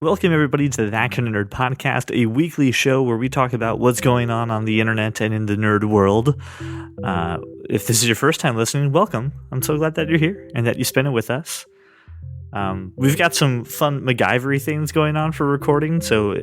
Welcome, everybody, to the That Kind of Nerd podcast, a weekly show where we talk about what's going on the internet and in the nerd world. If this is your first time listening, welcome. I'm so glad that you're here and that you spend it with us. We've got some fun MacGyver-y things going on for recording, so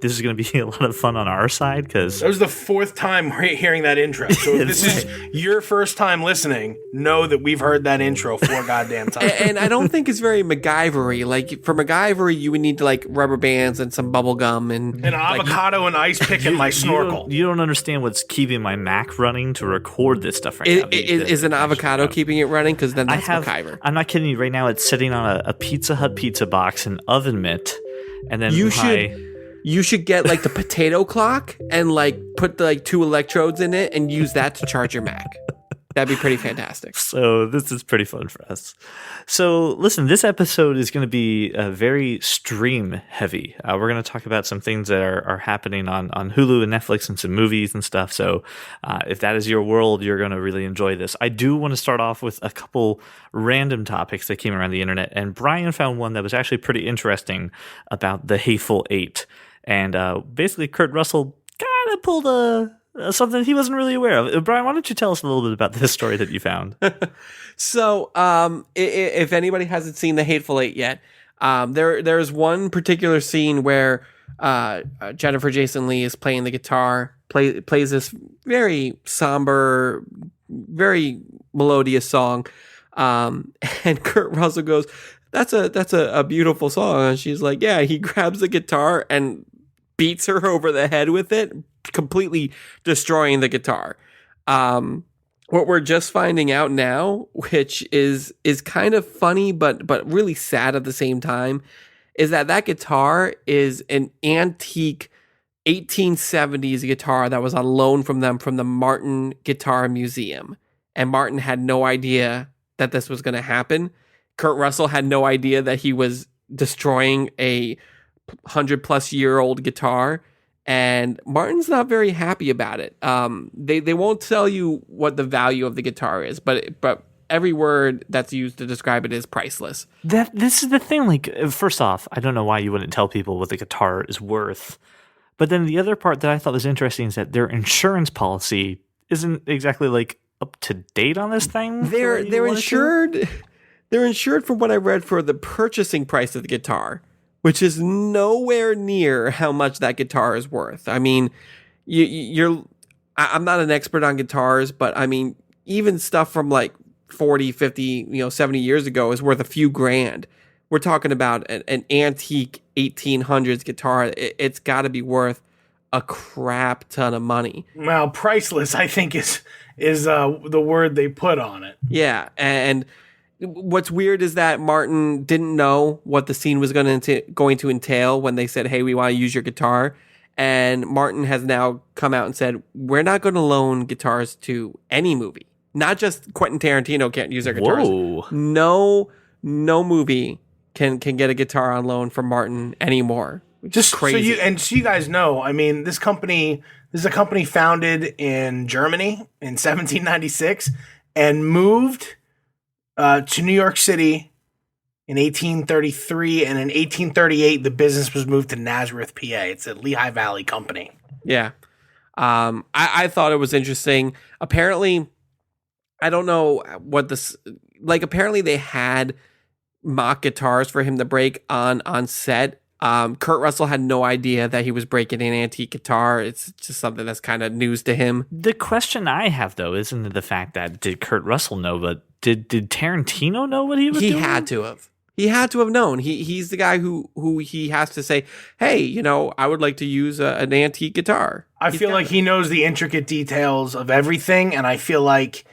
this is going to be a lot of fun on our side because that was the fourth time hearing that intro. So if this is your first time listening, know that we've heard that intro 4 goddamn times. And I don't think it's very MacGyver-y. Like for MacGyver, you would need like rubber bands and some bubble gum and an avocado and ice pick in my snorkel. You don't understand what's keeping my Mac running to record this stuff right now. Is an avocado keeping it running? Because then that's MacGyver. I'm not kidding you. Right now, it's sitting on a Pizza Hut pizza box, an oven mitt, and then You should get like the potato clock and like put like 2 electrodes in it and use that to charge your Mac. That'd be pretty fantastic. So this is pretty fun for us. So listen, this episode is going to be very stream heavy. We're going to talk about some things that are happening on Hulu and Netflix and some movies and stuff. So if that is your world, you're going to really enjoy this. I do want to start off with a couple random topics that came around the internet. And Brian found one that was actually pretty interesting about the Hateful Eight. And basically, Kurt Russell kind of pulled something he wasn't really aware of. Brian, why don't you tell us a little bit about this story that you found? So, if anybody hasn't seen The Hateful Eight yet, there's one particular scene where Jennifer Jason Leigh is playing the guitar, plays this very somber, very melodious song, and Kurt Russell goes, That's a beautiful song. And she's like, yeah. He grabs the guitar and beats her over the head with it, completely destroying the guitar. What we're just finding out now, which is kind of funny but really sad at the same time, is that guitar is an antique 1870s guitar that was on loan from them from the Martin Guitar Museum. And Martin had no idea that this was going to happen. Kurt Russell had no idea that he was destroying a 100-plus-year-old guitar, and Martin's not very happy about it. They won't tell you what the value of the guitar is, but every word that's used to describe it is priceless. This is the thing. Like, first off, I don't know why you wouldn't tell people what the guitar is worth. But then the other part that I thought was interesting is that their insurance policy isn't exactly like up to date on this thing. They're insured. They're insured, from what I read, for the purchasing price of the guitar, which is nowhere near how much that guitar is worth. I mean, I'm not an expert on guitars, but I mean, even stuff from like 40, 50, 70 years ago is worth a few grand. We're talking about an antique 1800s guitar. It's got to be worth a crap ton of money. Well, priceless, I think, is the word they put on it. Yeah, and what's weird is that Martin didn't know what the scene was going to entail when they said, hey, we want to use your guitar. And Martin has now come out and said, we're not going to loan guitars to any movie. Not just Quentin Tarantino can't use their guitars. Whoa. No movie can get a guitar on loan from Martin anymore. Just crazy. So you guys know, I mean, this is a company founded in Germany in 1796 and moved to New York City in 1833, and in 1838, the business was moved to Nazareth, PA. It's a Lehigh Valley company. Yeah. I thought it was interesting. Apparently, I don't know what this... Like, apparently they had mock guitars for him to break on set. Kurt Russell had no idea that he was breaking an antique guitar. It's just something that's kind of news to him. The question I have, though, isn't the fact that did Kurt Russell know, but did Tarantino know what he was doing? He had to have. He had to have known. He's the guy who he has to say, hey, I would like to use an antique guitar. I feel like he knows the intricate details of everything, and I feel like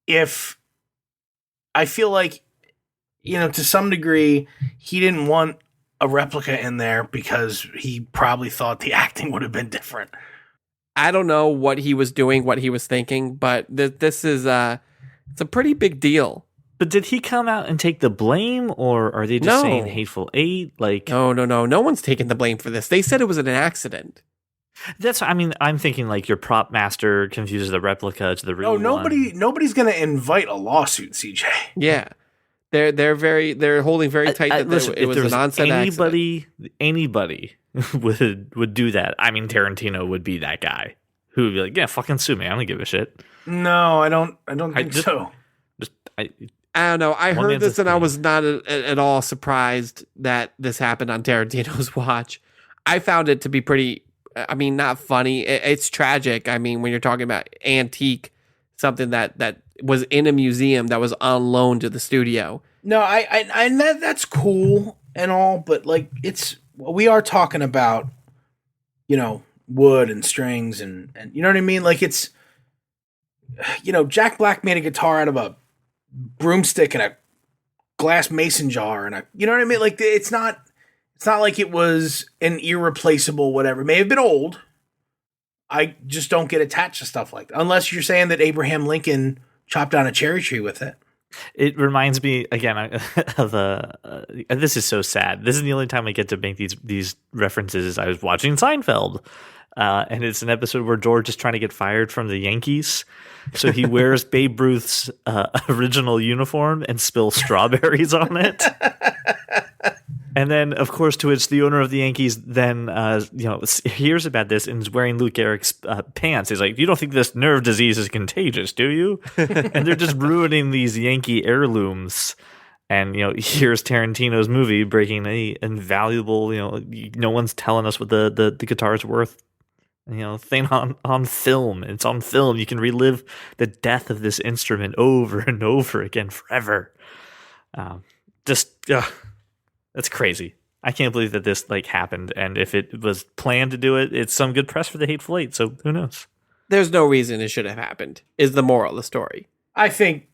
to some degree, he didn't want a replica in there because he probably thought the acting would have been different. I don't know what he was doing, what he was thinking, but this is it's a pretty big deal. But did he come out and take the blame, or are they just saying Hateful Eight? Like, no. No one's taking the blame for this. They said it was an accident. I'm thinking like your prop master confuses the replica to the real one. Nobody's going to invite a lawsuit, CJ. Yeah. They're holding very tight that listen, it was an onset accident. Anybody would do that. I mean, Tarantino would be that guy who would be like, yeah, fucking sue me. I don't give a shit. No, I don't think so. I don't know. I heard this and I was not at all surprised that this happened on Tarantino's watch. I found it to be pretty, I mean, not funny. It's tragic. I mean, when you're talking about antique, something that was in a museum that was on loan to the studio. No, I that's cool and all, but like we are talking about, wood and strings and you know what I mean? Like it's, Jack Black made a guitar out of a broomstick and a glass mason jar and you know what I mean? Like it's not like it was an irreplaceable whatever. It may have been old. I just don't get attached to stuff like that. Unless you're saying that Abraham Lincoln chopped down a cherry tree with it. It reminds me again of this is so sad. This is the only time I get to make these references. I was watching Seinfeld, and it's an episode where George is trying to get fired from the Yankees, so he wears Babe Ruth's original uniform and spills strawberries on it. And then, of course, to which the owner of the Yankees then, hears about this and is wearing Lou Gehrig's pants. He's like, "You don't think this nerve disease is contagious, do you?" And they're just ruining these Yankee heirlooms. And, here's Tarantino's movie breaking a invaluable, no one's telling us what the guitar's worth, thing on film. It's on film. You can relive the death of this instrument over and over again forever. That's crazy. I can't believe that this happened. And if it was planned to do it, it's some good press for the Hateful Eight. So who knows? There's no reason it should have happened, is the moral of the story. I think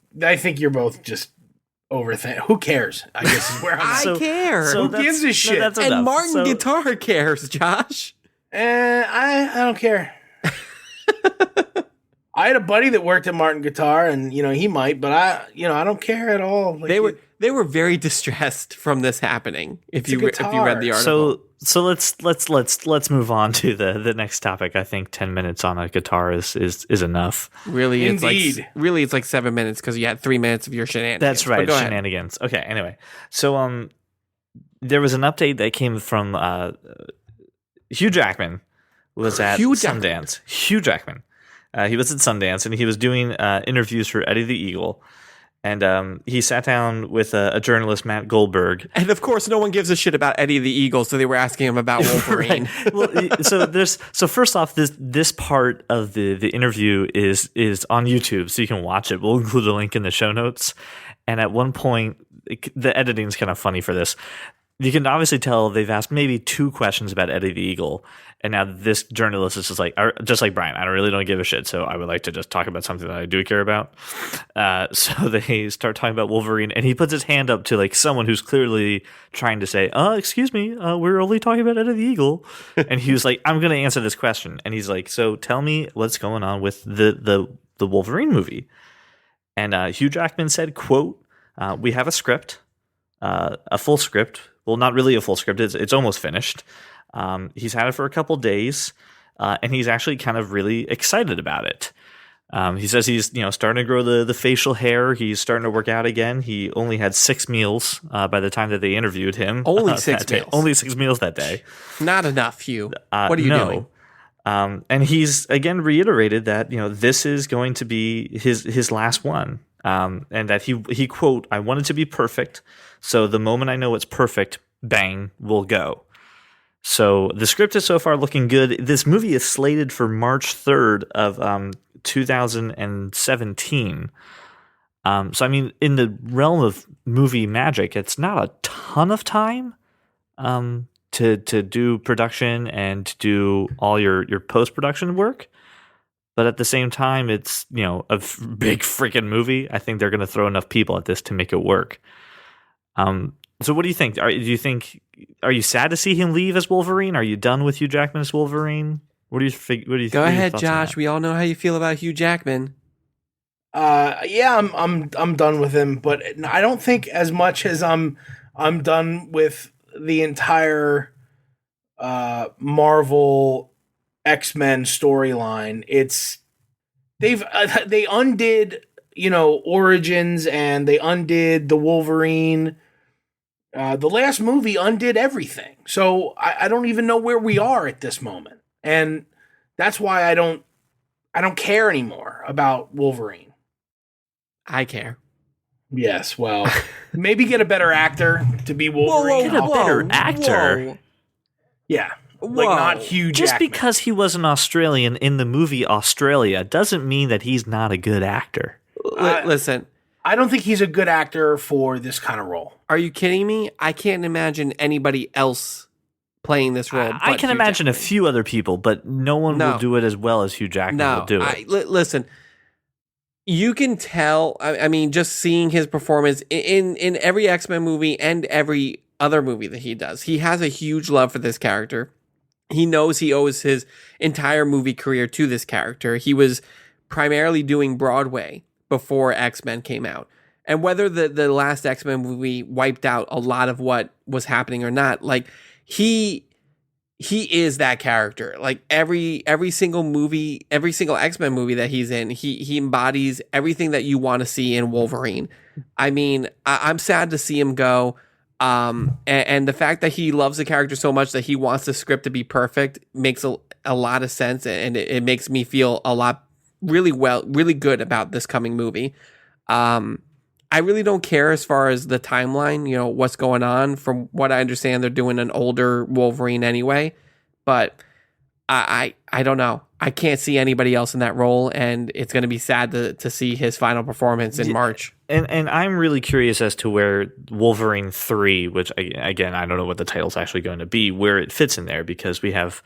you're both just overthinking. Who cares? I guess is where I'm I care. So who gives a shit? That's and enough. Martin Guitar cares, Josh. I don't care. I had a buddy that worked at Martin Guitar, and he might, but I don't care at all. Like, they were very distressed from this happening. If you read the article, so let's move on to the next topic. I think 10 minutes on a guitar is enough. Really, indeed. It's like 7 minutes because you had 3 minutes of your shenanigans. That's right, shenanigans. Okay, anyway, so there was an update that came from Hugh Jackman was at Sundance. Hugh Jackman. He was at Sundance, and he was doing interviews for Eddie the Eagle. And he sat down with a journalist, Matt Goldberg. And of course, no one gives a shit about Eddie the Eagle, so they were asking him about Wolverine. Right. Well, so first off, this part of the interview is on YouTube, so you can watch it. We'll include a link in the show notes. And at one point, the editing is kind of funny for this. You can obviously tell they've asked maybe 2 questions about Eddie the Eagle, and now this journalist is just like Brian. I really don't give a shit, so I would like to just talk about something that I do care about. So they start talking about Wolverine, and he puts his hand up to someone who's clearly trying to say, "Excuse me, we're only talking about Eddie the Eagle," and he was like, "I'm going to answer this question," and he's like, "So tell me what's going on with the Wolverine movie." And Hugh Jackman said, "Quote, we have a script, a full script." Well, not really a full script. It's almost finished. He's had it for a couple days, and he's actually kind of really excited about it. He says he's starting to grow the facial hair. He's starting to work out again. He only had 6 meals by the time that they interviewed him. Only 6 meals. Only 6 meals that day. Not enough, Hugh. What are you doing? And he's again reiterated that this is going to be his last one. And that he quote, "I want it to be perfect. So the moment I know it's perfect, bang, we'll go." So the script is so far looking good. This movie is slated for March 3rd of 2017. So I mean, in the realm of movie magic, it's not a ton of time to do production and to do all your post-production work. But at the same time, it's a big freaking movie. I think they're going to throw enough people at this to make it work. So what do you think? Are you sad to see him leave as Wolverine? Are you done with Hugh Jackman as Wolverine? What do you think? Go ahead, Josh. We all know how you feel about Hugh Jackman. Yeah, I'm done with him, but I don't think as much as I'm done with the entire Marvel X-Men storyline. They undid Origins, and they undid the Wolverine. The last movie undid everything. So I don't even know where we are at this moment. And that's why I don't care anymore about Wolverine. I care. Yes, well, maybe get a better actor to be Wolverine. Get a better actor? Yeah. Like not Hugh Jackman. Just because he was an Australian in the movie Australia doesn't mean that he's not a good actor. Listen. I don't think he's a good actor for this kind of role. Are you kidding me? I can't imagine anybody else playing this role. I can imagine a few other people, but no one will do it as well as Hugh Jackman will do it. Listen, you can tell. I mean, just seeing his performance in every X-Men movie and every other movie that he does, he has a huge love for this character. He knows he owes his entire movie career to this character. He was primarily doing Broadway before X-Men came out. And whether the last X-Men movie wiped out a lot of what was happening or not, like he is that character. Like every single movie, every single X-Men movie that he's in, he embodies everything that you want to see in Wolverine. I mean, I'm sad to see him go. And the fact that he loves the character so much that he wants the script to be perfect makes a lot of sense. And it makes me feel really good about this coming movie. I really don't care as far as the timeline, what's going on. From what I understand, they're doing an older Wolverine anyway, but I don't know. I can't see anybody else in that role, and it's going to be sad to see his final performance in March. And I'm really curious as to where Wolverine 3, which again, I don't know what the title's actually going to be, where it fits in there, because we have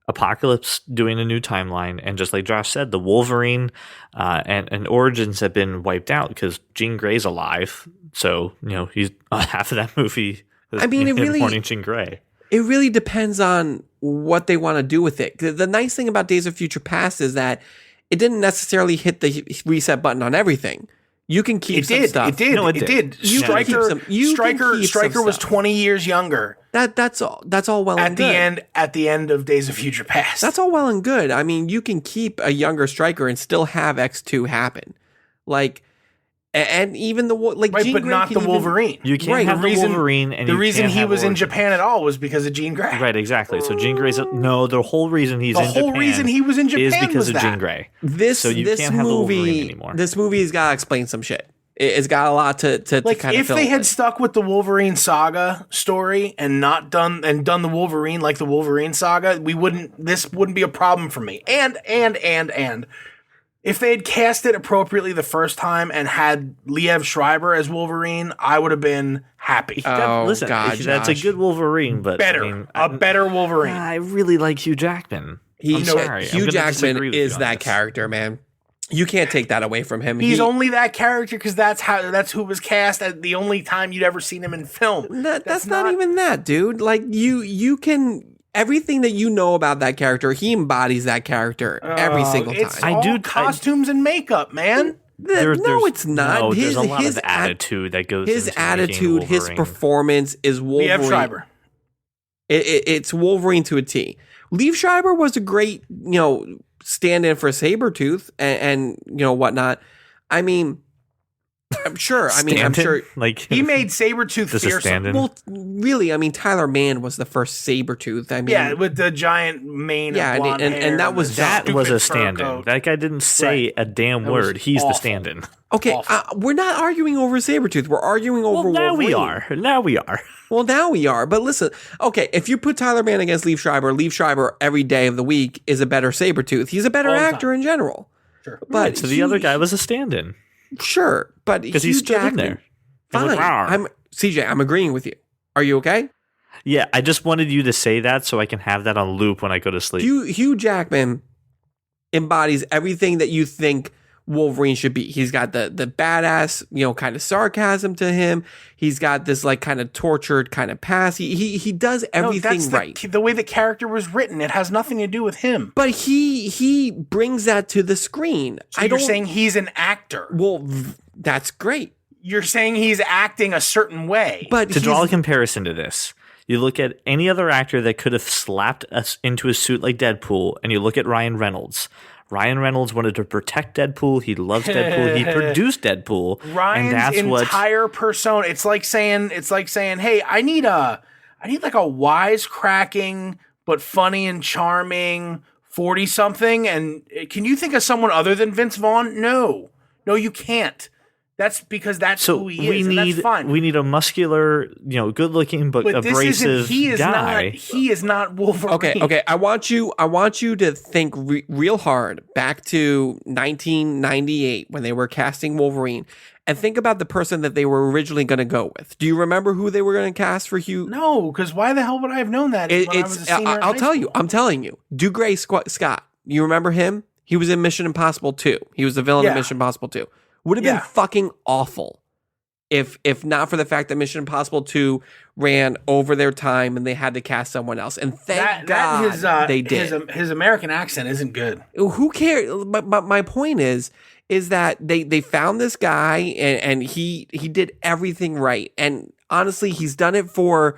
Apocalypse doing a new timeline, and just like Josh said, the Wolverine and Origins have been wiped out because Jean Grey's alive. So he's half of that movie. I mean, Morning Jean Grey. It really depends on what they want to do with it. The nice thing about Days of Future Past is that it didn't necessarily hit the reset button on everything. You can keep some stuff. It did. No, it did. Stryker was 20 years younger. That's all well and good. At the end of Days of Future Past. That's all well and good. I mean, you can keep a younger Stryker and still have X2 happen. And even right, Jean but Grey not the Wolverine. You can't have the Wolverine, and the reason he was in Origins. Japan at all was because of Jean Grey. Right, exactly. So Jean Grey's the whole reason he's in Japan. The whole reason he was in Japan is because was of that. Jean Grey. This can't have the Wolverine anymore. This movie's got to explain some shit. It's got a lot to kind of if they had stuck with the Wolverine saga story and not done the Wolverine like the Wolverine saga, this wouldn't be a problem for me. And if they had cast it appropriately the first time and had Liev Schreiber as Wolverine, I would have been happy. Listen, God, that's a good Wolverine, but better Wolverine. I really like Hugh Jackman. I'm sorry. Hugh Jackman is that character, man. You can't take that away from him. He's only that character because that's who was cast at the only time you'd ever seen him in film. That's not even that, dude. Like you can everything that you know about that character, he embodies that character every single time. I do costumes and makeup, man. It's not. No, there's a lot of attitude that goes. His into attitude, his performance is Wolverine. Liev Schreiber. It's Wolverine to a T. Liev Schreiber was a great, stand-in for Sabretooth and whatnot. I mean, I'm sure. I'm sure. He made Sabretooth fearsome. Well, really, Tyler Mann was the first Sabretooth. Yeah, with the giant mane. Yeah, of and that was a stand-in. That guy didn't say a damn word. He's awful. The stand-in. Okay, we're not arguing over Sabretooth. We're arguing over Wolverine. Now we are. Well, now we are. But listen, okay, if you put Tyler Mann against Liev Schreiber every day of the week is a better Sabretooth. He's a better actor in general. Sure. But so the other guy was a stand-in. Sure, but because he's still in there. Fine. CJ, I'm agreeing with you. Are you okay? Yeah, I just wanted you to say that so I can have that on loop when I go to sleep. Hugh Jackman embodies everything that you think Wolverine should be. He's got the badass, kind of sarcasm to him. He's got this kind of tortured kind of past. He does everything right. The way the character was written, it has nothing to do with him. But he brings that to the screen. So you're saying he's an actor. Well, that's great. You're saying he's acting a certain way. But to draw a comparison to this, you look at any other actor that could have slapped us into a suit like Deadpool, and you look at Ryan Reynolds. Ryan Reynolds wanted to protect Deadpool. He loves Deadpool. He produced Deadpool. Ryan's and that's entire persona. It's like saying, hey, I need like a wisecracking but funny and charming 40-something. And can you think of someone other than Vince Vaughn? No, you can't. That's because that's who he is, and that's fine. We need a muscular, good-looking but abrasive guy. He is not Wolverine. Okay. I want you to think real hard back to 1998 when they were casting Wolverine, and think about the person that they were originally going to go with. Do you remember who they were going to cast for Hugh? No, because why the hell would I have known that? I'll tell you. I'm telling you. Dougray Scott. You remember him? He was in Mission Impossible 2. He was the villain in Mission Impossible 2. Would have been fucking awful if not for the fact that Mission Impossible 2 ran over their time and they had to cast someone else. And thank God they did. His American accent isn't good. Who cares? But my point is that they found this guy and he did everything right. And honestly, he's done it for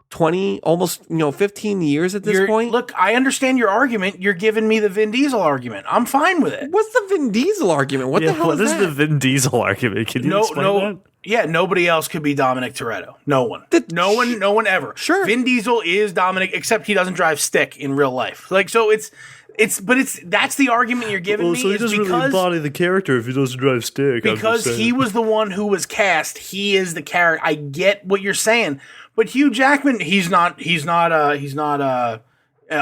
20, almost 15 years at this point. Look, I understand your argument. You're giving me the Vin Diesel argument. I'm fine with it. What's the Vin Diesel argument? What the hell is that? What is the Vin Diesel argument? Can you explain that? Yeah, nobody else could be Dominic Toretto. No one. No one ever. Sure. Vin Diesel is Dominic, except he doesn't drive stick in real life. Like, so that's the argument you're giving me. So he doesn't really embody the character if he doesn't drive stick. Because he was the one who was cast. He is the character. I get what you're saying. But Hugh Jackman, he's not a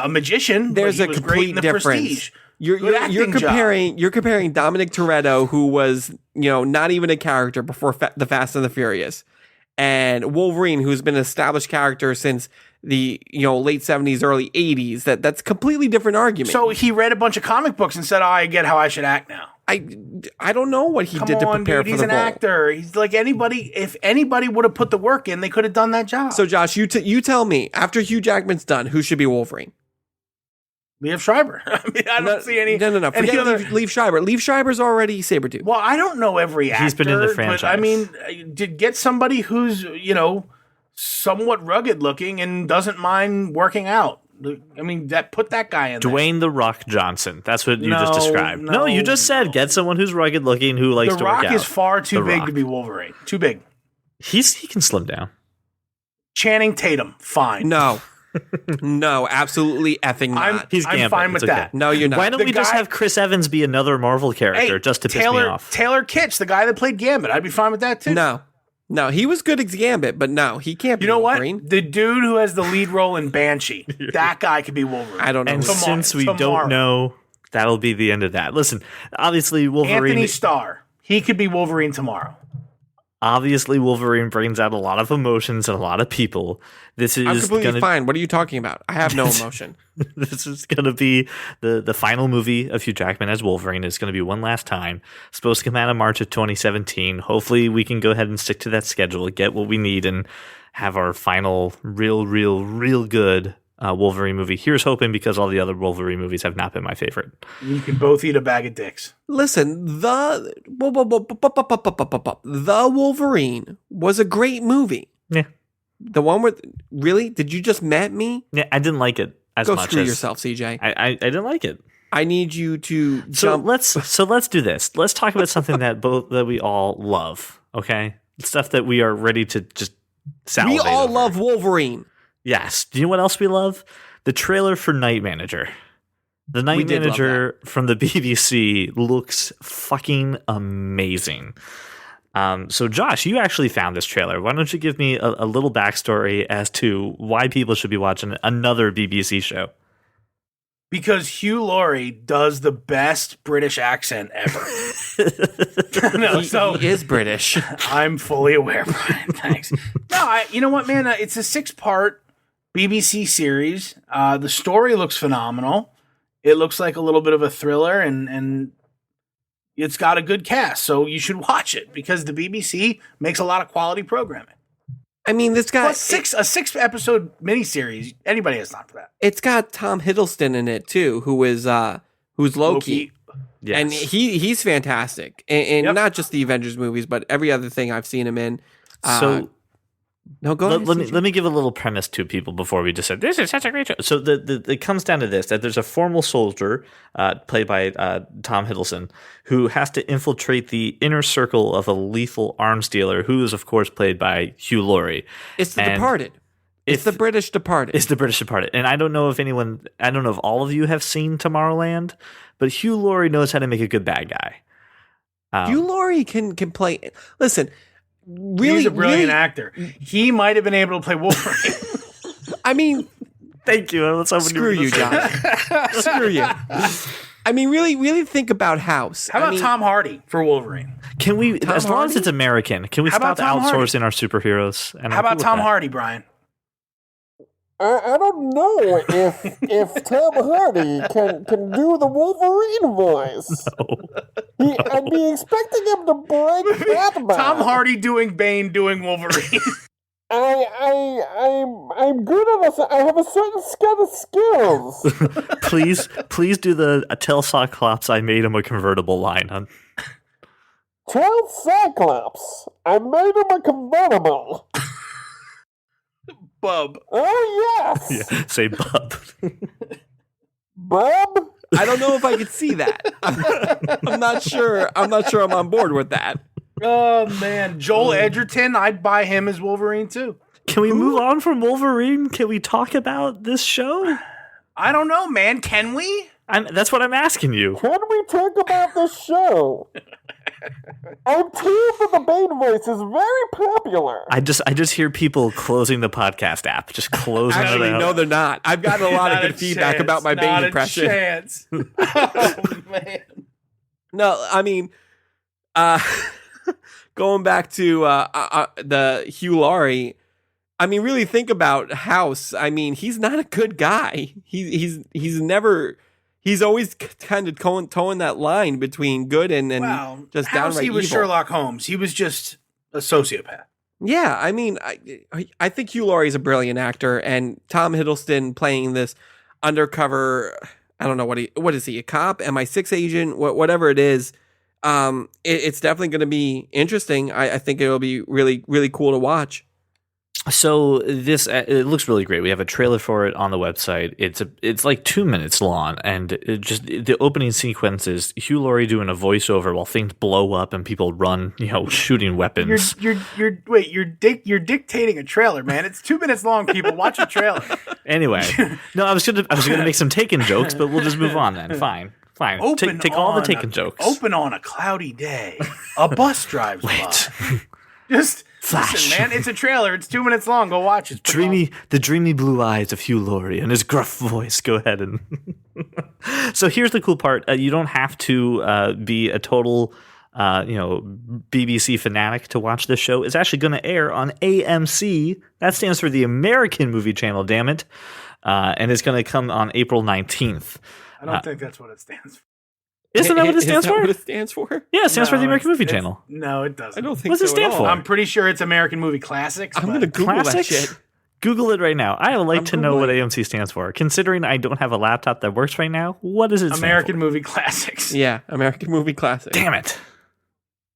magician. There's a complete difference. Prestige. You're comparing Dominic Toretto, who was not even a character before the Fast and the Furious, and Wolverine, who's been an established character since the late 70s, early 80s. That's a completely different argument. So he read a bunch of comic books and said, I get how I should act now. I don't know what he did to prepare for the role. He's an actor. He's like anybody. If anybody would have put the work in, they could have done that job. So Josh, you tell me, after Hugh Jackman's done, who should be Wolverine? Liev Schreiber. I don't see any. No. Forget Liev Schreiber. Liev Schreiber's already Sabretooth. Well, I don't know every actor. He's been in the franchise. But, I mean, to get somebody who's somewhat rugged looking and doesn't mind working out. I mean, put that guy in Dwayne "The Rock" Johnson. That's what you just described. No, you just said get someone who's rugged looking who likes to work out. The Rock is far too big to be Wolverine. Too big. He can slim down. Channing Tatum, fine. No, absolutely effing not. I'm fine with that. No, you're not. Why don't we just have Chris Evans be another Marvel character just to piss me off? Taylor Kitsch, the guy that played Gambit. I'd be fine with that too. No, he was good as Gambit, but no, he can't be Wolverine. What? The dude who has the lead role in Banshee, that guy could be Wolverine. I don't know. And since we don't know, that'll be the end of that. Listen, obviously Wolverine... Anthony Starr, he could be Wolverine tomorrow. Obviously, Wolverine brings out a lot of emotions and a lot of people. I'm completely fine. What are you talking about? I have no emotion. This is going to be the final movie of Hugh Jackman as Wolverine. It's going to be one last time. It's supposed to come out in March of 2017. Hopefully, we can go ahead and stick to that schedule, get what we need, and have our final real good Wolverine movie. Here's hoping, because all the other Wolverine movies have not been my favorite. You can both eat a bag of dicks. Listen, the Wolverine was a great movie. Yeah. The one where really, did you just met me? Yeah, I didn't like it as Go much. Screw yourself, CJ. I didn't like it. I need you to jump. Let's do this. Let's talk about something that we all love. Okay, stuff that we are ready to just salivate. We all over. love Wolverine. Yes. Do you know what else we love? The trailer for Night Manager. The Night Manager from the BBC looks fucking amazing. So Josh, you actually found this trailer. Why don't you give me a little backstory as to why people should be watching another BBC show? Because Hugh Laurie does the best British accent ever. He is British. I'm fully aware, Brian. Thanks. No, you know what, man? It's a 6-part BBC series. The story looks phenomenal. It looks like a little bit of a thriller, and it's got a good cast. So you should watch it, because the BBC makes a lot of quality programming. I mean, this guy... A 6-episode miniseries, anybody has time for that. It's got Tom Hiddleston in it, too, who's Loki. Yes. And he's fantastic. And not just the Avengers movies, but every other thing I've seen him in. So No, go ahead. Let me give a little premise to people before we just said this is such a great show. So it comes down to this: that there's a formal soldier played by Tom Hiddleston who has to infiltrate the inner circle of a lethal arms dealer, who is of course played by Hugh Laurie. It's The Departed. It's the British Departed. It's the British Departed. And I don't know if all of you have seen Tomorrowland, but Hugh Laurie knows how to make a good bad guy. Hugh Laurie can play. Listen, really, he's a brilliant actor. He might have been able to play Wolverine. I mean, thank you. Screw you, John. Screw you. I mean, really think about House. How about Tom Hardy for Wolverine? Can we, as long as it's American, can we stop outsourcing our superheroes? And how about Tom Hardy, Brian? I don't know if Tom Hardy can do the Wolverine voice. No. I'd be expecting him to break Batman. Tom Hardy doing Bane doing Wolverine. I'm good at I have a certain set of skills. please do the tell Cyclops I made him a convertible line on. Tell Cyclops I made him a convertible. Bub. Oh yes. Yeah, say bub. Bub? I don't know if I could see that. I'm not sure. I'm on board with that. Oh man, Joel Edgerton, I'd buy him as Wolverine too. Can we move on from Wolverine? Can we talk about this show? I don't know, man. Can we? That's what I'm asking you. Can we talk about this show? I'm told that the Bane voice is very popular. I just hear people closing the podcast app, just closing Actually, it out. no, they're not. I've gotten a lot of good feedback about my Bane impression. Not a chance. Oh man. No, I mean, going back to the Hugh Laurie. I mean, really think about House. I mean, he's not a good guy. He's never. He's always kind of toeing that line between good and just House, downright he was evil. Sherlock Holmes. He was just a sociopath. Yeah, I mean, I think Hugh Laurie is a brilliant actor, and Tom Hiddleston playing this undercover. I don't know what is he, a cop, MI6 agent, whatever it is. It's definitely going to be interesting. I think it'll be really, really cool to watch. So this it looks really great. We have a trailer for it on the website. It's like 2 minutes long, and the opening sequence is Hugh Laurie doing a voiceover while things blow up and people run, shooting weapons. You're dictating a trailer, man. It's 2 minutes long. People watch the trailer. Anyway, no, I was gonna make some Taken jokes, but we'll just move on then. Fine. Take all the Taken jokes. Open on a cloudy day. A bus drives by. Just Flash. Listen, man, it's a trailer. It's 2 minutes long. Go watch it. The dreamy blue eyes of Hugh Laurie and his gruff voice. Go ahead and. So here's the cool part: you don't have to be a total, BBC fanatic to watch this show. It's actually going to air on AMC. That stands for the American Movie Channel. Damn it! And it's going to come on April 19th. I don't think that's what it stands for. Isn't that what it stands for? What it stands for? Yeah, it stands for the American Movie Channel. No, it doesn't. I don't think What's it so stand at for? all. I'm pretty sure it's American Movie Classics. I'm going to Google Classics? that shit. Google it right now. I would like I'm to know what Googling. AMC stands for. Considering I don't have a laptop that works right now, what does it stand American for? Movie Classics. Yeah, American Movie Classic. Damn it.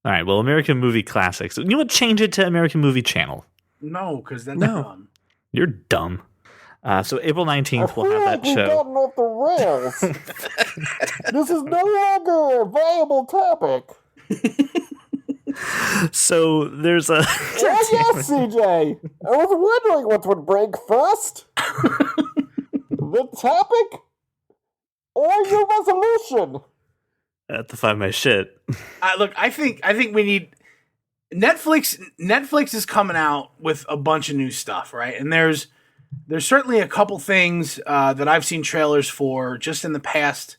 All right, well, American Movie Classics. You know what? Change it to American Movie Channel. No, because that's No. dumb. You're dumb. So April 19th, I we'll feel have like that we've show. gotten off the rails. This is no longer a viable topic. So there's a... Oh yes, CJ. I was wondering what would break first. The topic or your resolution? I have to find my shit. Look, I think we need Netflix. Netflix is coming out with a bunch of new stuff, right? And there's certainly a couple things that I've seen trailers for just in the past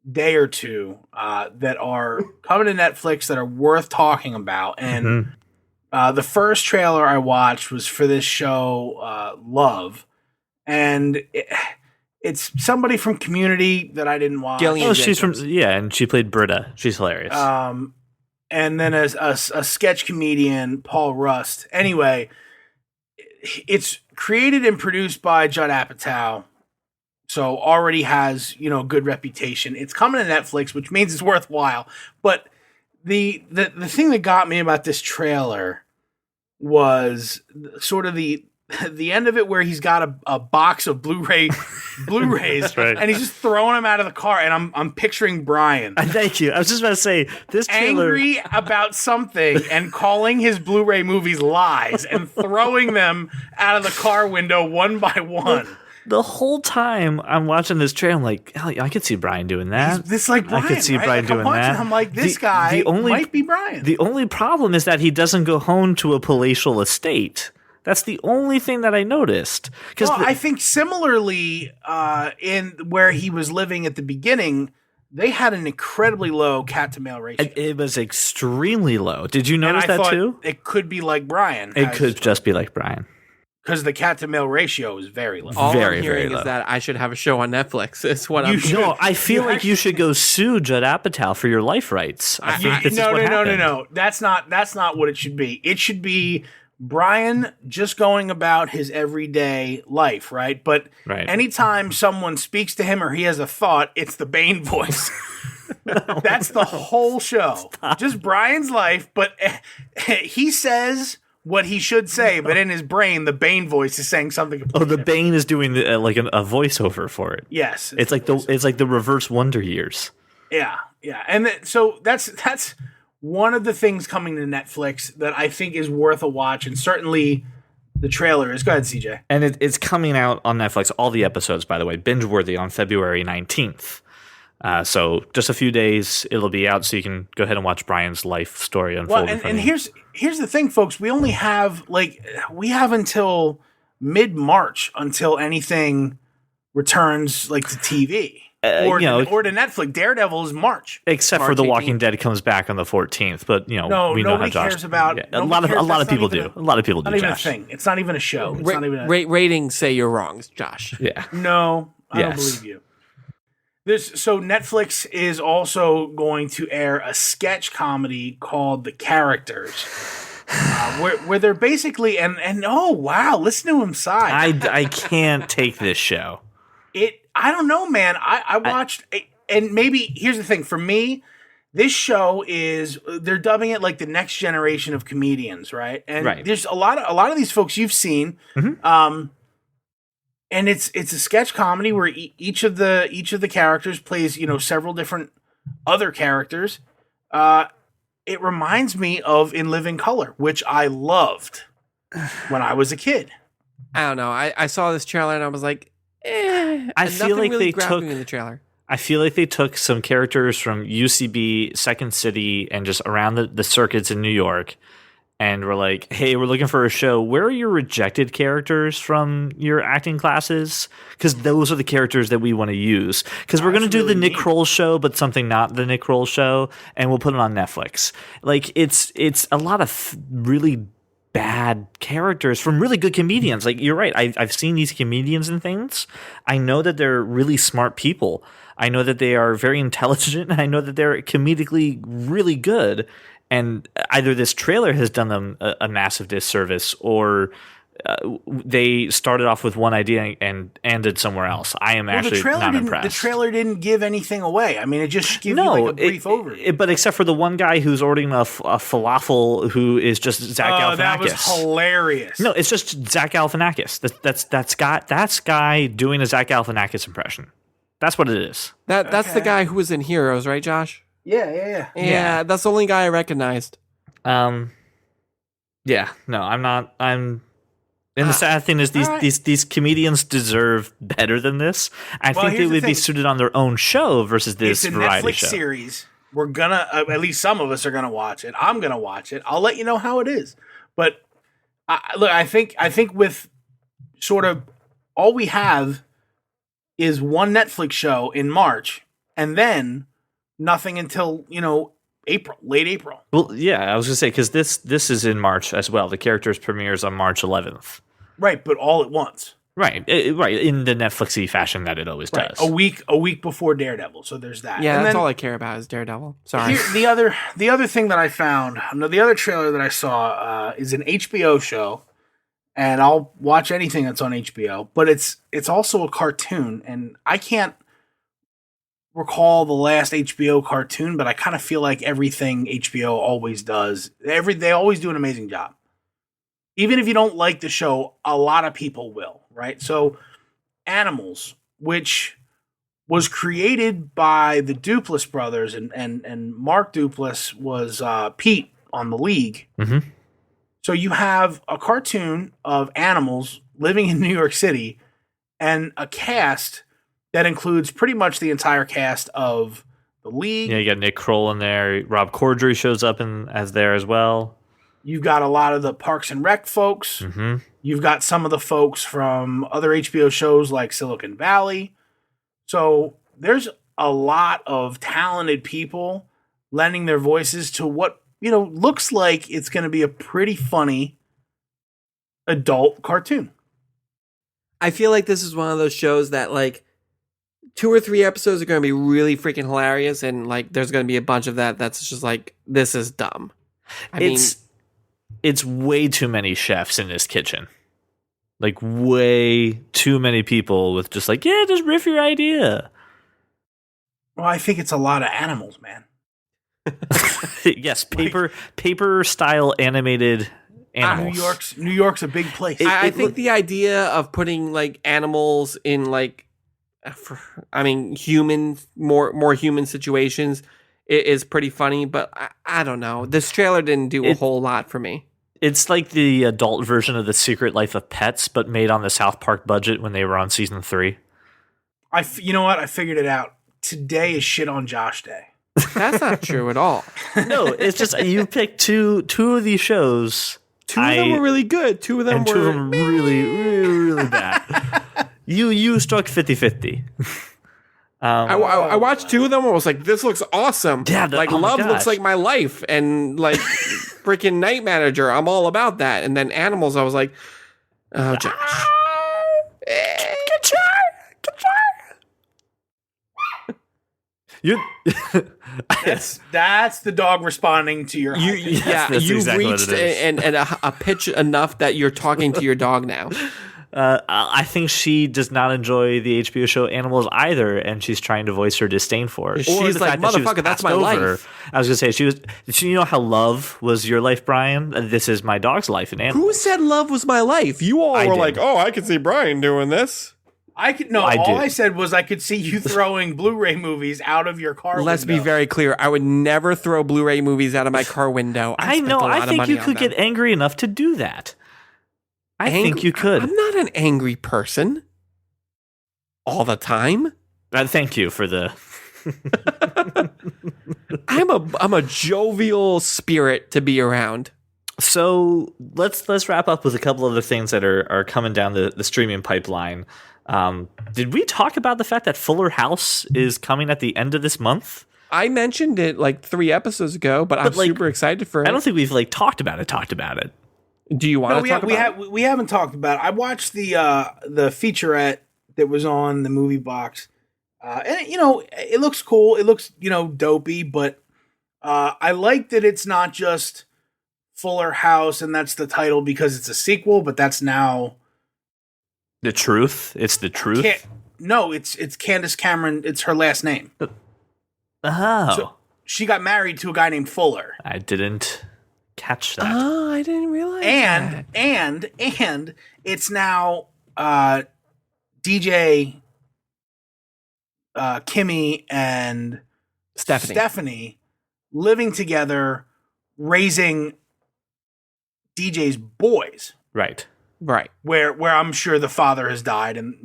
day or two that are coming to Netflix that are worth talking about. And the first trailer I watched was for this show, Love, and it's somebody from Community that I didn't watch. Gillian Oh, she's from... Jacobs. Yeah, and she played Britta. She's hilarious. And then a sketch comedian, Paul Rust. Anyway, it's created and produced by Judd Apatow, so already has good reputation. It's coming to Netflix, which means it's worthwhile. But the thing that got me about this trailer was sort of the end of it where he's got a box of Blu-rays, right. and he's just throwing them out of the car, and I'm picturing Brian. Thank you. I was just about to say this trailer. Angry about something and calling his Blu-ray movies lies and throwing them out of the car window one by one. The whole time I'm watching this trailer, I'm like, hell, I could see Brian doing that. This like Brian, I could see right? Brian like, doing that. I'm like, this guy might be Brian. The only problem is that he doesn't go home to a palatial estate. That's the only thing that I noticed. Well, I think similarly, in where he was living at the beginning, they had an incredibly low cat-to-male ratio. It was extremely low. Did you notice that too? It could be like Brian. It could just be like Brian. Because the cat-to-male ratio is very low. All very, I'm hearing very low. is that I should have a show on Netflix. Is what I'm. No, I feel like you should go sue Judd Apatow for your life rights. I think this is what happened. No. That's not what it should be. It should be Brian just going about his everyday life, right? But anytime someone speaks to him or he has a thought, it's the Bane voice. That's the whole show. Just Brian's life, but he says what he should say, but in his brain, the Bane voice is saying something completely the Bane is doing like a voiceover for it. Yes. It's like the reverse Wonder Years. Yeah. And so that's one of the things coming to Netflix that I think is worth a watch, and certainly the trailer is. Go ahead, CJ. And it's coming out on Netflix, all the episodes, by the way, binge-worthy on February 19th. So just a few days, it'll be out, so you can go ahead and watch Brian's life story unfold. Well, and here's the thing, folks. We only have until mid-March until anything returns to TV. Or to Netflix. Daredevil is March. Except March for The 18th. Walking Dead comes back on the 14th, but we know how Josh cares about. a lot of people do. A lot of people do. Not even Josh. a thing. It's not even a show. It's not even a ratings say you're wrong, Josh. Yeah. No, I don't believe you. So Netflix is also going to air a sketch comedy called The Characters, where they're basically and oh wow, listen to him sigh. I can't take this show. I don't know, man. I watched, and maybe here's the thing for me. This show they're dubbing it like the next generation of comedians, right? And there's a lot of these folks you've seen, and it's a sketch comedy where each of the characters plays several different other characters. It reminds me of In Living Color, which I loved when I was a kid. I don't know. I saw this trailer and I was like, I feel like really they grabbed took me in the trailer. I feel like they took some characters from UCB, Second City, and just around the circuits in New York, and were like, hey, we're looking for a show. Where are your rejected characters from your acting classes? Because those are the characters that we want to use. Because we're going to do the Nick Kroll show, but something not the Nick Kroll show, and we'll put it on Netflix. Like, it's a lot of really bad characters from really good comedians. Like, you're right. I've seen these comedians and things. I know that they're really smart people. I know that they are very intelligent. I know that they're comedically really good. And either this trailer has done them a massive disservice, or they started off with one idea and ended somewhere else. I am actually not impressed. The trailer didn't give anything away. I mean, it just gives you a brief overview. But except for the one guy who's ordering a falafel, who is just Zach Galifianakis. Oh, that was hilarious. No, it's just Zach Galifianakis. That's guy doing a Zach Galifianakis impression. That's what it is. That's the guy who was in Heroes, right, Josh? Yeah. That's the only guy I recognized. Yeah. No, I'm not. And the sad thing is these comedians deserve better than this. I think they would be suited on their own show versus this variety show. It's a Netflix series. We're gonna at least some of us are gonna watch it. I'm gonna watch it. I'll let you know how it is. But look, I think with sort of all we have is one Netflix show in March, and then nothing until April, late April. Well, yeah, I was gonna say because this is in March as well. The Characters premieres on March 11th. Right, but all at once. Right, right, in the Netflixy fashion that it always does. A week before Daredevil. So there's that. Yeah, and that's then, all I care about is Daredevil. Sorry. The other thing that I found, the other trailer that I saw is an HBO show, and I'll watch anything that's on HBO. But it's also a cartoon, and I can't recall the last HBO cartoon, but I kind of feel like everything HBO always does. They always do an amazing job. even if you don't like the show, a lot of people will, right? So Animals, which was created by the Duplass brothers, and Mark Duplass was Pete on The League. Mm-hmm. So you have a cartoon of animals living in New York City and a cast that includes pretty much the entire cast of The League. Yeah, you got Nick Kroll in there. Rob Corddry shows up as there as well. You've got a lot of the Parks and Rec folks. Mm-hmm. You've got some of the folks from other HBO shows like Silicon Valley. So there's a lot of talented people lending their voices to what, looks like it's going to be a pretty funny adult cartoon. I feel like this is one of those shows that like 2 or 3 episodes are going to be really freaking hilarious, and like there's going to be a bunch of that's just like, this is dumb. It's way too many chefs in this kitchen. Like way too many people with just like, yeah, just riff your idea. Well, I think it's a lot of animals, man. Yes, paper style animated animals. New York's a big place. I think the idea of putting like animals in like, more human situations is pretty funny, but I don't know. This trailer didn't do a whole lot for me. It's like the adult version of The Secret Life of Pets, but made on the South Park budget when they were on season 3. You know what? I figured it out. Today is shit on Josh Day. That's not true at all. No, it's just you picked two of these shows. 2 of them were really good. 2 of them and were 2 of them really, really, really bad. You struck 50-50. I watched 2 of them and was like, this looks awesome. Yeah, Love looks like my life, and like freaking Night Manager, I'm all about that. And then Animals, I was like, oh, Josh. Good try. That's the dog responding to your you've exactly reached a pitch enough that you're talking to your dog now. I think she does not enjoy the HBO show Animals either, and she's trying to voice her disdain for it. She's like, motherfucker, that's my life. I was going to say, you know how Love was your life, Brian? This is my dog's life in Animals. Who said Love was my life? You all were like, oh, I could see Brian doing this. I said was I could see you throwing Blu-ray movies out of your car window. Let's be very clear. I would never throw Blu-ray movies out of my car window. I know. I think you could get angry enough to do that. I think you could. I'm not an angry person all the time. Thank you for the... I'm a jovial spirit to be around. So let's wrap up with a couple other things that are coming down the streaming pipeline. Did we talk about the fact that Fuller House is coming at the end of this month? I mentioned it like 3 episodes ago, but I'm super excited for it. I don't think we've talked about it. Do you want to talk about it? We haven't talked about it. I watched the featurette that was on the movie box. And it looks cool. It looks, dopey, but I like that it's not just Fuller House and that's the title because it's a sequel, but that's now the truth. It's the truth. No, it's Candace Cameron. It's her last name. Oh. So she got married to a guy named Fuller. I didn't catch that. Oh, I didn't realize that. And it's now DJ Kimmy and Stephanie living together, raising DJ's boys. Right. Where I'm sure the father has died and,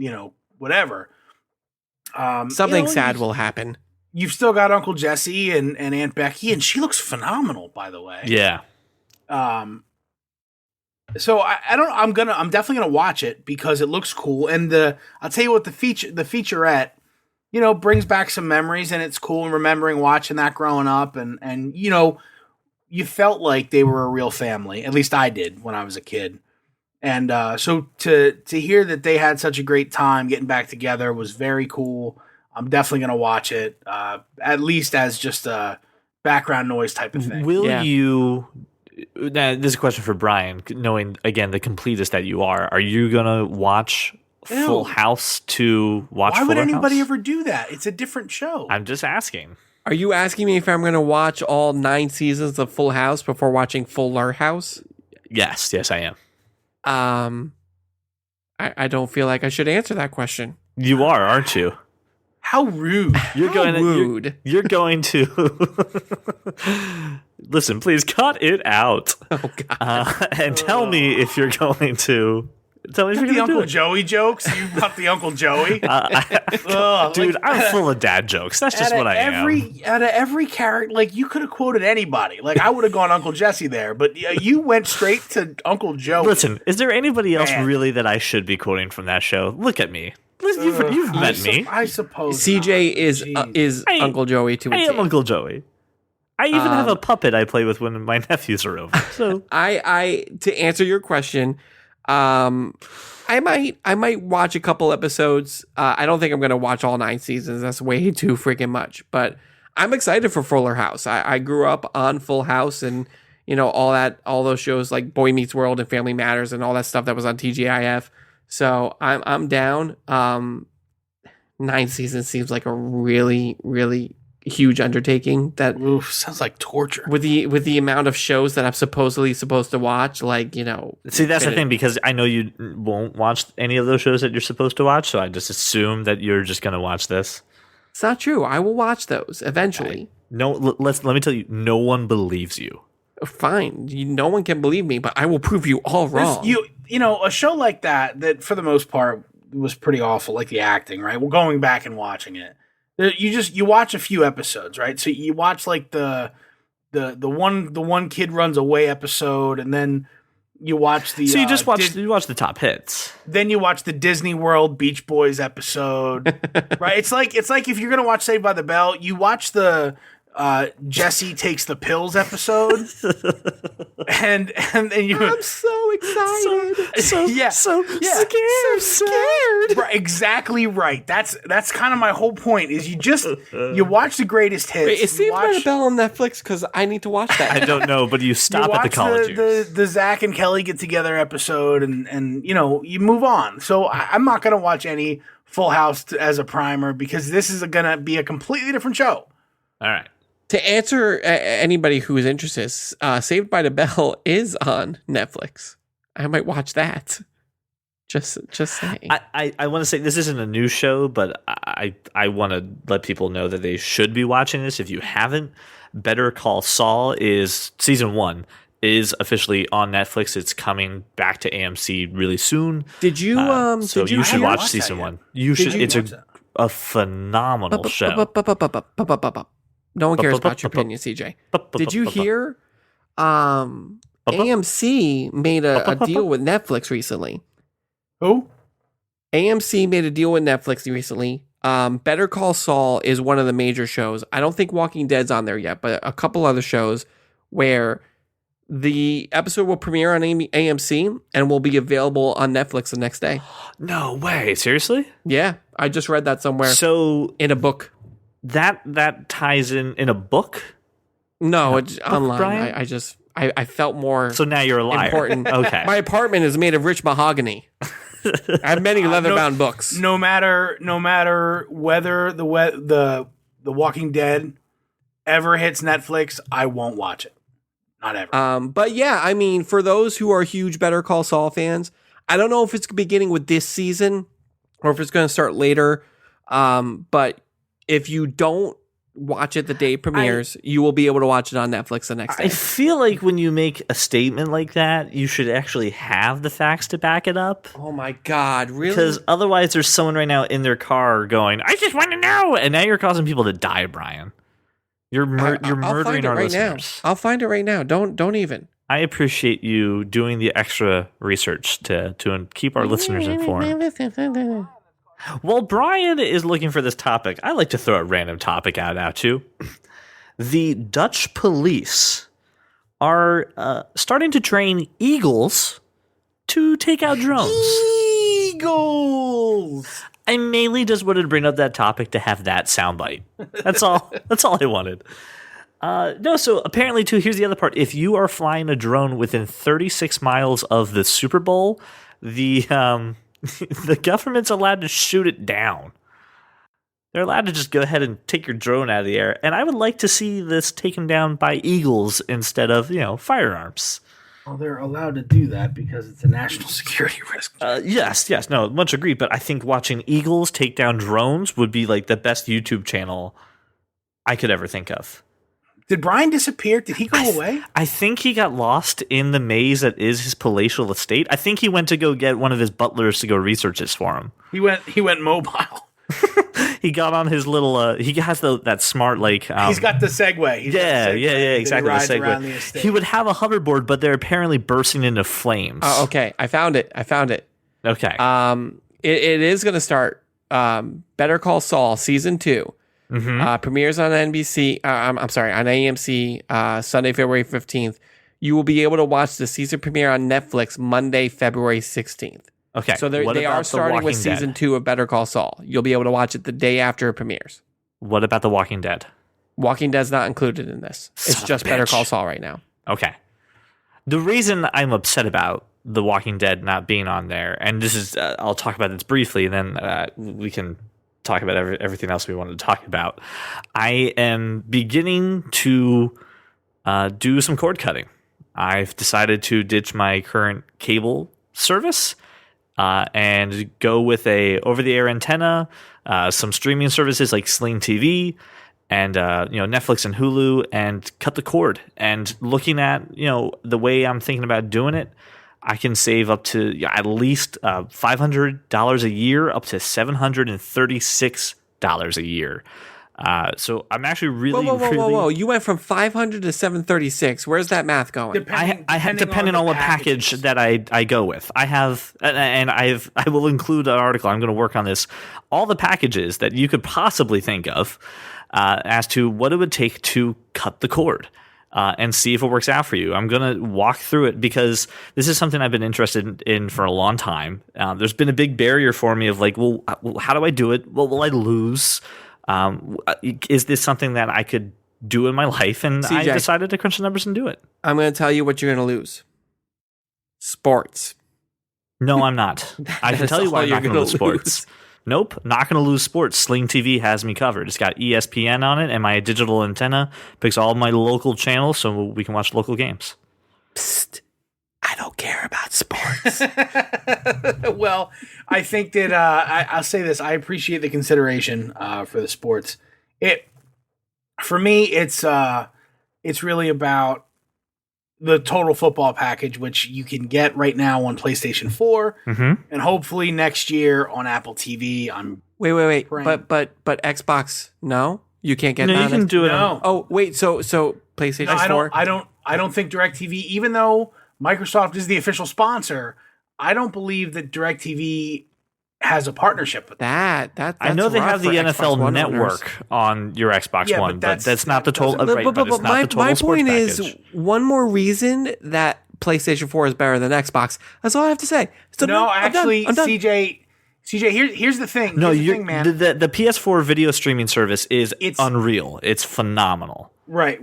whatever. Something sad will happen. You've still got Uncle Jesse and Aunt Becky, and she looks phenomenal, by the way. Yeah. So I'm definitely gonna watch it because it looks cool. And I'll tell you what, the featurette, brings back some memories, and it's cool and remembering watching that growing up, and you felt like they were a real family. At least I did when I was a kid. And so to hear that they had such a great time getting back together was very cool. I'm definitely gonna watch it, at least as just a background noise type of thing. Will you? Now, this is a question for Brian. Knowing again the completist that you are you gonna watch Full House to watch? Why would Fuller anybody House? ever do that? It's a different show. I'm just asking. Are you asking me if I'm going to watch all 9 seasons of Full House before watching Fuller House? Yes, I am. I don't feel like I should answer that question. You are, aren't you? How rude. You're going to rude. You're going to listen. Please cut it out. Oh God. And tell me if you're going to. Tell me if you're The going to do Uncle it. Joey jokes. You brought the Uncle Joey. Dude, I'm full of dad jokes. That's just what I am. Out of every character, like you could have quoted anybody. Like I would have gone Uncle Jesse there, but you went straight to Uncle Joey. Listen, is there anybody else Man. really that I should be quoting from that show? Look at me. Listen, you've met me. I suppose CJ not. is I- Uncle Joey to a I am T. Uncle Joey. I even have a puppet I play with when my nephews are over. So I to answer your question, I might watch a couple episodes. I don't think I'm going to watch all 9 seasons. That's way too freaking much. But I'm excited for Fuller House. I grew up on Full House and all those shows like Boy Meets World and Family Matters and all that stuff that was on TGIF. So I'm down. 9 seasons seems like a really, really huge undertaking. That Oof, sounds like torture. with the amount of shows that I'm supposedly supposed to watch, like see, that's the thing, because I know you won't watch any of those shows that you're supposed to watch, so I just assume that you're just going to watch this. It's not true. I will watch those eventually. No, let me tell you, no one believes you. Fine. No one can believe me, but I will prove you all wrong. A show like that for the most part was pretty awful, like the acting, right? Well, going back and watching it, you watch a few episodes, right? So you watch like the one kid runs away episode, and then you watch the. So you just watch you watch the top hits. Then you watch the Disney World Beach Boys episode, right? It's like if you're gonna watch Saved by the Bell, you watch the Jesse takes the pills episode, and you. I'm so excited. So scared. Right, exactly right. That's kind of my whole point. Is you watch the greatest hits. Wait, is you Saved by the watch- Bell on Netflix? Because I need to watch that. I don't know, but you you stop at the watch college years. the Zach and Kelly get together episode, and you move on. So I'm not gonna watch any Full House as a primer, because this is gonna be a completely different show. All right. To answer anybody who is interested, Saved by the Bell is on Netflix. I might watch that. Just saying. I want to say this isn't a new show, but I want to let people know that they should be watching this. If you haven't, Better Call Saul is season 1 is officially on Netflix. It's coming back to AMC really soon. Did you? So did you should watch watch that season yet? 1. You should. you It's watch that? a phenomenal show. No one cares about your opinion, CJ. Did you hear? AMC made a deal with Netflix recently. Who? AMC made a deal with Netflix recently. Better Call Saul is one of the major shows. I don't think Walking Dead's on there yet, but a couple other shows where the episode will premiere on AMC and will be available on Netflix the next day. No way. Seriously? Yeah, I just read that somewhere So in a book. that ties in a book? No, it's online. Brian? I felt more So now you're a liar. important. Okay. My apartment is made of rich mahogany. I have many leather-bound books. No matter whether the Walking Dead ever hits Netflix, I won't watch it. Not ever. But yeah, I mean, for those who are huge Better Call Saul fans, I don't know if it's beginning with this season or if it's going to start later. But if you don't watch it the day it premieres, you will be able to watch it on Netflix the next day. I feel like when you make a statement like that, you should actually have the facts to back it up. Oh my God, really? Because otherwise, there's someone right now in their car going, "I just want to know," and now you're causing people to die, Brian. You're I'll murdering find it our right listeners. now. I'll find it right now. Don't even. I appreciate you doing the extra research to keep our listeners informed. While Brian is looking for this topic, I like to throw a random topic out at you. The Dutch police are starting to train eagles to take out drones. Eagles. I mainly just wanted to bring up that topic to have that soundbite. That's all. That's all I wanted. No, so apparently, too, here's the other part. If you are flying a drone within 36 miles of the Super Bowl, the the government's allowed to shoot it down. They're allowed to just go ahead and take your drone out of the air. And I would like to see this taken down by eagles instead of, firearms. Well, they're allowed to do that because it's a national security risk. Yes, no, much agreed. But I think watching eagles take down drones would be like the best YouTube channel I could ever think of. Did Brian disappear? Did he go away? I think he got lost in the maze that is his palatial estate. I think he went to go get one of his butlers to go research this for him. He went mobile. He got on his little. He has that smart like. He's got the Segway. Yeah, exactly. The Segway. He would have a hoverboard, but they're apparently bursting into flames. Oh, okay. I found it. Okay. It is going to start. Better Call Saul season 2. Premieres on NBC. I'm sorry, on AMC. Sunday, February 15th. You will be able to watch the season premiere on Netflix Monday, February 16th. Okay. So they are starting with season 2 of Better Call Saul. You'll be able to watch it the day after it premieres. What about The Walking Dead? Walking Dead's not included in this. It's just Better Call Saul right now. Okay. The reason I'm upset about The Walking Dead not being on there, and this is, I'll talk about this briefly, and then we can talk about everything else we wanted to talk about. I am beginning to do some cord cutting. I've decided to ditch my current cable service and go with a over-the-air antenna, some streaming services like Sling TV, and Netflix and Hulu, and cut the cord. And looking at the way I'm thinking about doing it, I can save up to at least $500 a year, up to $736 a year. So I'm actually really, whoa! You went from 500 to 736. Where's that math going? Depending on what package that I go with. I have, and I will include an article. I'm going to work on this. All the packages that you could possibly think of as to what it would take to cut the cord. And see if it works out for you. I'm going to walk through it because this is something I've been interested in for a long time. There's been a big barrier for me of like, well, how do I do it? Well, will I lose? Is this something that I could do in my life? And CJ, I decided to crunch the numbers and do it. I'm going to tell you what you're going to lose. Sports. No, I'm not. I can tell you why I'm not going to lose sports. Nope, not going to lose sports. Sling TV has me covered. It's got ESPN on it, and my digital antenna picks all of my local channels so we can watch local games. Psst. I don't care about sports. Well, I think that I'll say this. I appreciate the consideration for the sports. For me, it's really about the total football package, which you can get right now on PlayStation 4, and hopefully next year on Apple TV. Wait. But Xbox, no, you can't get that. No, you can do it. No. Oh, wait. So PlayStation 4. I don't think DirecTV, even though Microsoft is the official sponsor, I don't believe that DirecTV has a partnership with that. I know they have the NFL Network on your Xbox One, but that's not the total. But my point is, one more reason that PlayStation 4 is better than Xbox. That's all I have to say. So I'm done. CJ, here's the thing. No, here's the thing, man. The PS4 video streaming service is unreal. It's phenomenal. Right.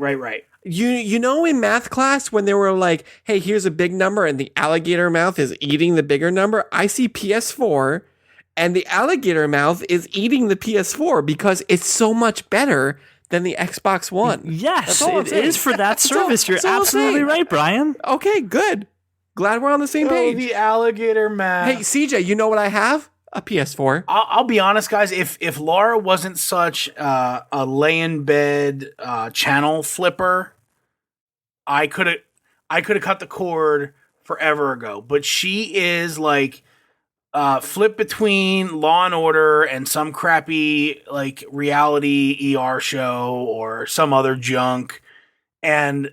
You know, in math class when they were like, "Hey, here's a big number," and the alligator mouth is eating the bigger number. I see PS4. And the alligator mouth is eating the PS4 because it's so much better than the Xbox One. Yes, it is for that service. You're absolutely right, Brian. Okay, good. Glad we're on the same page. The alligator mouth. Hey, CJ, you know what I have? A PS4. I'll be honest, guys. If Laura wasn't such a lay-in-bed channel flipper, I could have cut the cord forever ago. But she is like... flip between Law and Order and some crappy like reality ER show or some other junk, and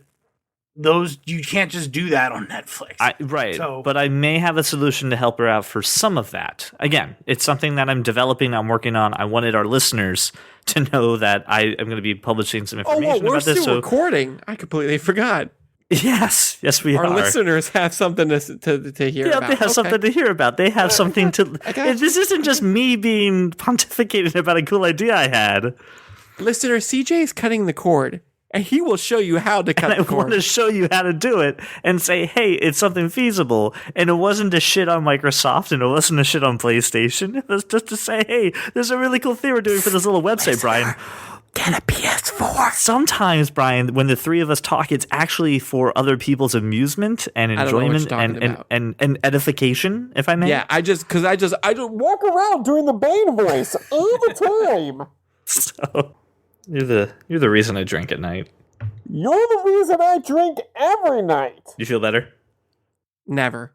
those you can't just do that on Netflix. Right. But I may have a solution to help her out for some of that. Again, it's something that I'm developing, I'm working on. I wanted our listeners to know that I am going to be publishing some information about this. We're still recording. I completely forgot. Yes, we are. Our listeners have something to hear about. Yeah, they have something to hear about. They have something to... This isn't just me being pontificating about a cool idea I had. Listener, CJ is cutting the cord, and he will show you how to cut the cord. I want to show you how to do it and say, hey, it's something feasible. And it wasn't to shit on Microsoft, and it wasn't to shit on PlayStation. It was just to say, hey, there's a really cool thing we're doing for this little website, Brian. Get a PS4. Sometimes, Brian, when the three of us talk, it's actually for other people's amusement and I don't know what enjoyment you're talking about. and edification, if I may. Yeah, I just Walk around doing the Bane voice all the time. So you're the reason I drink at night. You're the reason I drink every night. You feel better? never.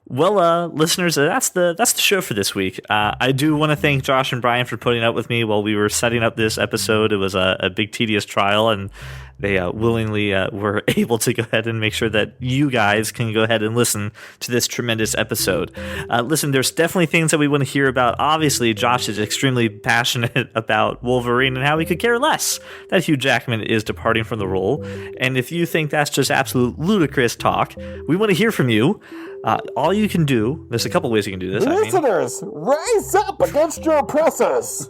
Well, listeners, that's the show for this week. I do want to thank Josh and Brian for putting up with me while we were setting up this episode. It was a big, tedious trial, and they willingly were able to go ahead and make sure that you guys can go ahead and listen to this tremendous episode. Listen, there's definitely things that we want to hear about. Obviously, Josh is extremely passionate about Wolverine and how he could care less that Hugh Jackman is departing from the role. And if you think that's just absolute ludicrous talk, we want to hear from you. All you can do, there's a couple ways you can do this. Listeners, rise up against your oppressors.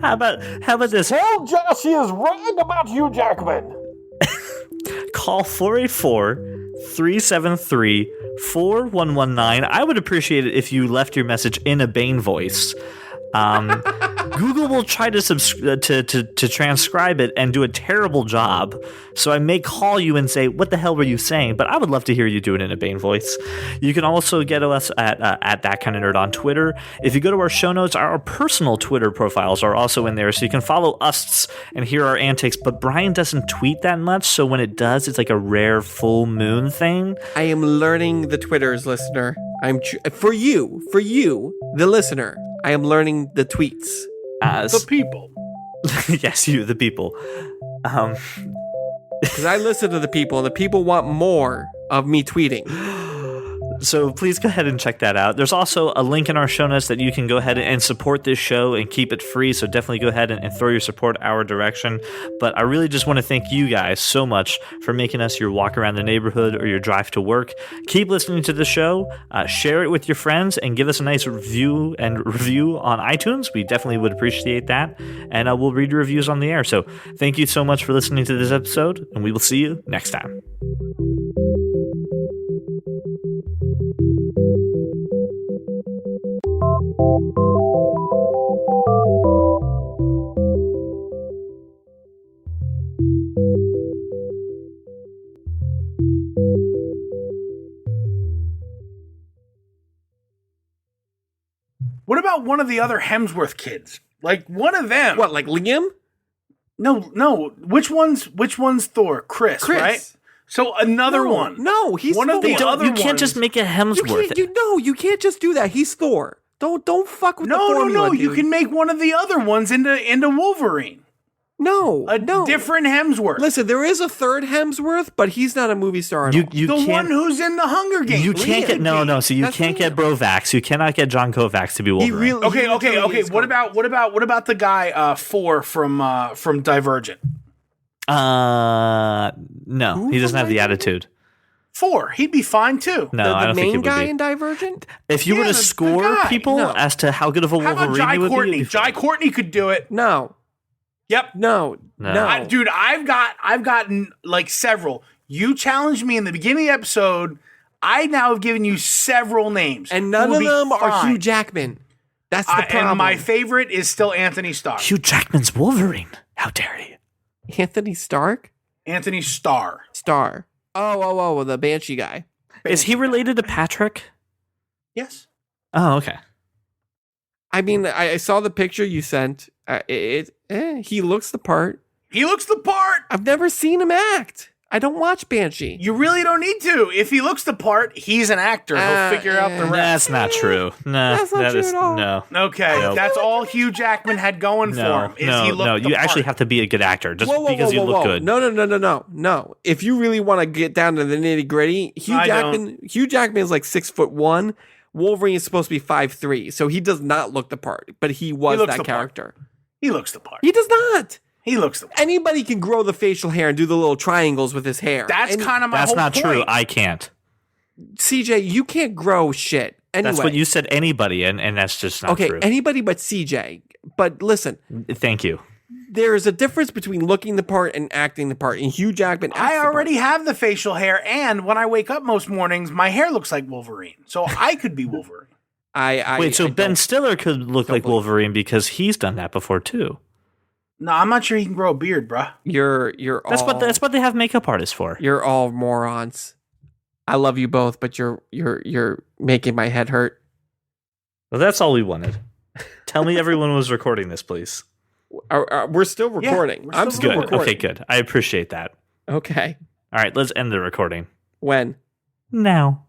How about this? Tell Josh he is wrong about Hugh Jackman. Call 484-373-4119. I would appreciate it if you left your message in a Bane voice. Google will try to transcribe it and do a terrible job. So I may call you and say, "What the hell were you saying?" But I would love to hear you do it in a Bane voice. You can also get us at That Kind of Nerd on Twitter. If you go to our show notes, our personal Twitter profiles are also in there, so you can follow us and hear our antics. But Brian doesn't tweet that much, so when it does, it's like a rare full moon thing. I am learning the Twitters, listener. For you, the listener. I am learning the tweets. The people. Yes, you, the people. Because I listen to the people, and the people want more of me tweeting. So please go ahead and check that out. There's also a link in our show notes that you can go ahead and support this show and keep it free. So definitely go ahead and throw your support our direction. But I really just want to thank you guys so much for making us your walk around the neighborhood or your drive to work. Keep listening to the show, share it with your friends, and give us a nice review on iTunes. We definitely would appreciate that. And we'll read your reviews on the air. So thank you so much for listening to this episode, and we will see you next time. What about one of the other Hemsworth kids? Like one of them. What, like Liam? No. Which one's Thor? Chris, right? So another one. No, he's one Thor. of the other You ones. can't just make a Hemsworth. You can't just do that. He's Thor. Don't fuck with the formula, No. dude. You can make one of the other ones into Wolverine. No. Different Hemsworth. Listen, there is a third Hemsworth, but he's not a movie star at all. You the can't, one who's in the Hunger Games. You can't get no. So you That's can't get Brovax. You cannot get John Kovacs to be Wolverine. Okay. What about the guy Four from Divergent? No, he doesn't have the attitude. Four, he'd be fine too. No, I the don't think he main would guy be. in Divergent? If you were to the score guy. people No. as to how good of a How Wolverine about Jai you would Courtney? be, Jai Courtney could do it. No. Yep. No. Dude, I've gotten like several. You challenged me in the beginning of the episode. I now have given you several names. And none who of would be them are fine. Hugh Jackman. That's the problem. And my favorite is still Anthony Starr. Hugh Jackman's Wolverine. How dare you? Anthony Stark? Anthony Starr. Star. Oh, the Banshee guy. Is he related to Patrick? Yes. Oh, okay. I mean, I saw the picture you sent. He looks the part. He looks the part. I've never seen him act. I don't watch Banshee. You really don't need to. If he looks the part, he's an actor. He'll figure out the rest. That's not true. No, That's not that true is at all. no. Okay, No. that's all Hugh Jackman had going for him. Is he looked the You part. actually have to be a good actor just because you look good. No. If you really want to get down to the nitty gritty, Hugh Jackman is like 6'1". Wolverine is supposed to be 5'3", so he does not look the part, but he was looks that the part. character. He looks the part. He does not. He looks the part. Anybody can grow the facial hair and do the little triangles with his hair. That's kind of my That's whole not point. true. I can't. CJ, you can't grow shit. Anyway, That's what you said. Anybody, and that's just not okay, true. anybody but CJ. But listen, Thank you. there is a difference between looking the part and acting the part. And Hugh Jackman acts I the part. already have the facial hair, and when I wake up most mornings, my hair looks like Wolverine. So I could be Wolverine. Wait, so Ben don't- Stiller could look like believe- Wolverine because he's done that before too. No, I'm not sure he can grow a beard, bruh. You're That's all, what they have makeup artists for. You're all morons. I love you both, but you're making my head hurt. Well, that's all we wanted. Tell me everyone was recording this, please. We're still recording. we're I'm still still Good. recording. Okay, good. I appreciate that. Okay. All right, let's end the recording When? now.